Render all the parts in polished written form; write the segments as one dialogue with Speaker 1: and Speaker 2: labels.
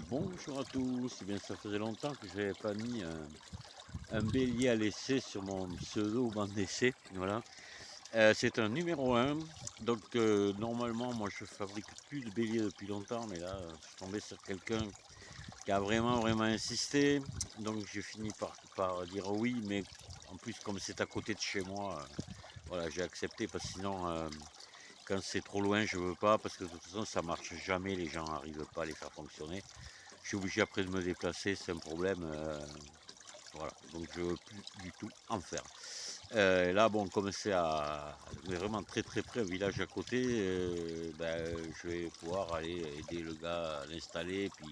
Speaker 1: Bonjour à tous, eh bien ça faisait longtemps que je n'avais pas mis un bélier à l'essai sur mon pseudo banc d'essai, voilà. C'est un numéro un, donc normalement moi je fabrique plus de béliers depuis longtemps, mais là je suis tombé sur quelqu'un qui a vraiment insisté, donc j'ai fini par dire oui, mais en plus comme c'est à côté de chez moi, voilà j'ai accepté parce que sinon quand c'est trop loin je veux pas, parce que de toute façon ça marche jamais, les gens n'arrivent pas à les faire fonctionner. Je suis obligé après de me déplacer, c'est un problème. Voilà, donc je ne veux plus du tout en faire. Là, bon, comme c'est vraiment très près, un village à côté, je vais pouvoir aller aider le gars à l'installer et puis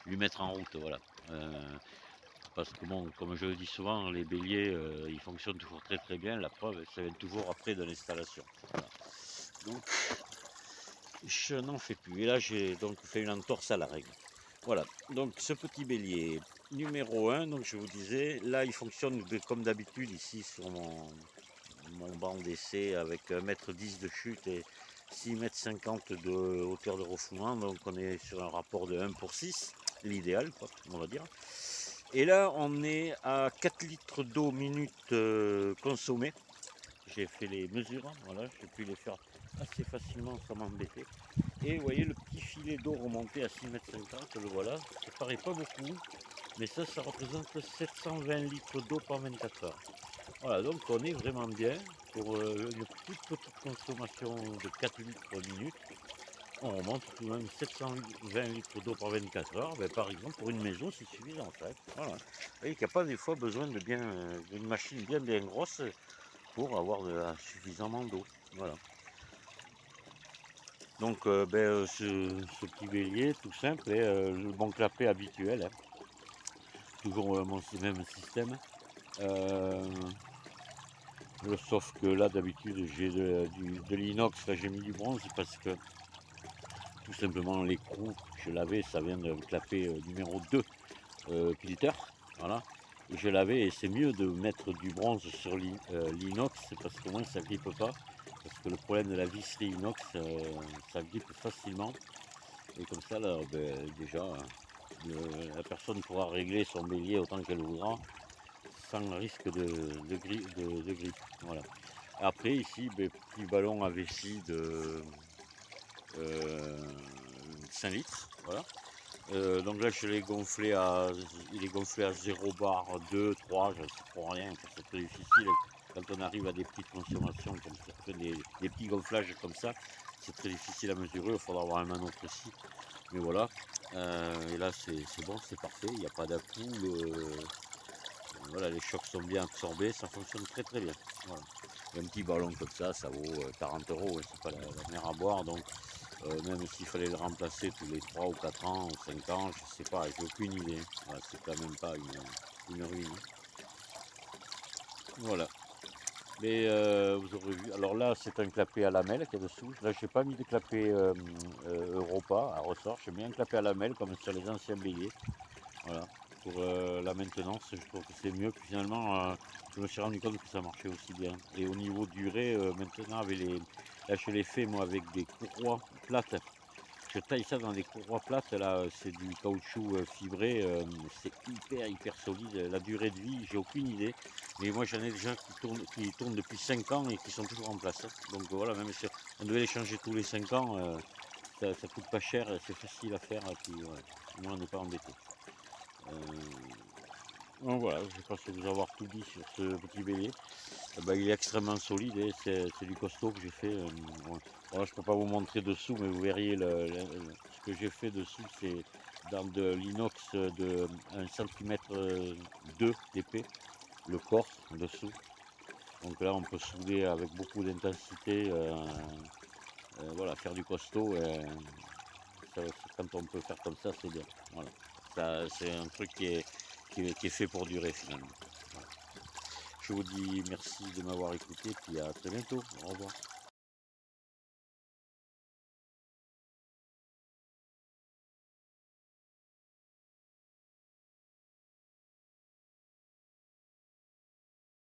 Speaker 1: lui mettre en route, voilà. Euh, Parce que bon, comme je le dis souvent, les béliers, ils fonctionnent toujours très bien. La preuve, ça vient toujours après de l'installation. Voilà. Donc, je n'en fais plus. Et là, j'ai donc fait une entorse à la règle. Voilà, donc ce petit bélier numéro un, donc je vous disais, là il fonctionne comme d'habitude ici sur mon banc d'essai avec 1,10 m de chute et 6,50 m de hauteur de refoulement, donc on est sur un rapport de 1/6, l'idéal quoi, on va dire. Et là on est à 4 litres d'eau minute consommée. J'ai fait les mesures, voilà, j'ai pu les faire assez facilement sans m'embêter. Et vous voyez le petit filet d'eau remonté à 6,50 m, le voilà. Ça paraît pas beaucoup, mais ça représente 720 litres d'eau par 24 heures. Voilà, donc on est vraiment bien pour une toute petite consommation de 4 litres minute. On remonte tout de même 720 litres d'eau par 24 heures. Ben, par exemple, pour une maison, c'est suffisant. Ça. Voilà. Vous voyez qu'il n'y a pas des fois besoin d'une machine bien grosse pour avoir suffisamment d'eau. Voilà. Donc ce petit bélier tout simple est le bon clapet habituel, hein. Toujours mon même système. Sauf que là d'habitude j'ai de l'inox, là j'ai mis du bronze parce que tout simplement l'écrou que je l'avais, ça vient de clapet numéro 2 Pilter. Voilà. Et je l'avais et c'est mieux de mettre du bronze sur l'inox parce qu'au moins ça ne grippe pas. Parce que le problème de la visserie inox, ça grippe facilement. Et comme ça, là, déjà, la personne pourra régler son bélier autant qu'elle voudra, sans risque de grippe. Voilà. Après, ici, petit ballon à vessie de 5 litres. Voilà. Donc là, il est gonflé à 0 bar, 2, 3, je ne sais trop rien, c'est très difficile. Quand on arrive à des petites consommations comme ça, des petits gonflages comme ça, c'est très difficile à mesurer, il faudra avoir un mano précis. Mais voilà, et là c'est bon, c'est parfait, il n'y a pas d'à-coup, voilà, les chocs sont bien absorbés, ça fonctionne très bien. Voilà. Et un petit ballon comme ça vaut 40 €, c'est pas la mer à boire, donc même s'il fallait le remplacer tous les 3 ou 4 ans ou 5 ans, je sais pas, j'ai aucune idée. Voilà, c'est quand même pas une ruine. Voilà. Mais vous aurez vu, alors là c'est un clapet à lamelles qu'il y a dessous. Là j'ai pas mis de clapet Europa à ressort, j'ai mis un clapet à lamelles comme sur les anciens béliers. Voilà. Pour la maintenance, je trouve que c'est mieux. Puis finalement, je me suis rendu compte que ça marchait aussi bien. Et au niveau durée, maintenant, là je l'ai fait moi avec des courroies plates. Je taille ça dans des courroies plates, là, c'est du caoutchouc fibré, c'est hyper solide. La durée de vie, j'ai aucune idée. Mais moi j'en ai déjà qui tournent depuis 5 ans et qui sont toujours en place, hein. Donc voilà, même si on devait les changer tous les 5 ans, ça coûte pas cher, c'est facile à faire, et puis ouais, au moins on n'est pas embêté. Donc voilà, je pense vous avoir tout dit sur ce petit bélier. Il est extrêmement solide et c'est du costaud que j'ai fait. Ouais. Voilà, je ne peux pas vous montrer dessous, mais vous verriez ce que j'ai fait dessus. C'est dans de l'inox de 1 cm 2 d'épais, le corps dessous. Donc là, on peut souder avec beaucoup d'intensité, voilà, faire du costaud. Quand on peut faire comme ça, c'est bien. Voilà. C'est un truc qui est fait pour durer finalement. Voilà. Je vous dis merci de m'avoir écouté, puis à très bientôt. Au revoir.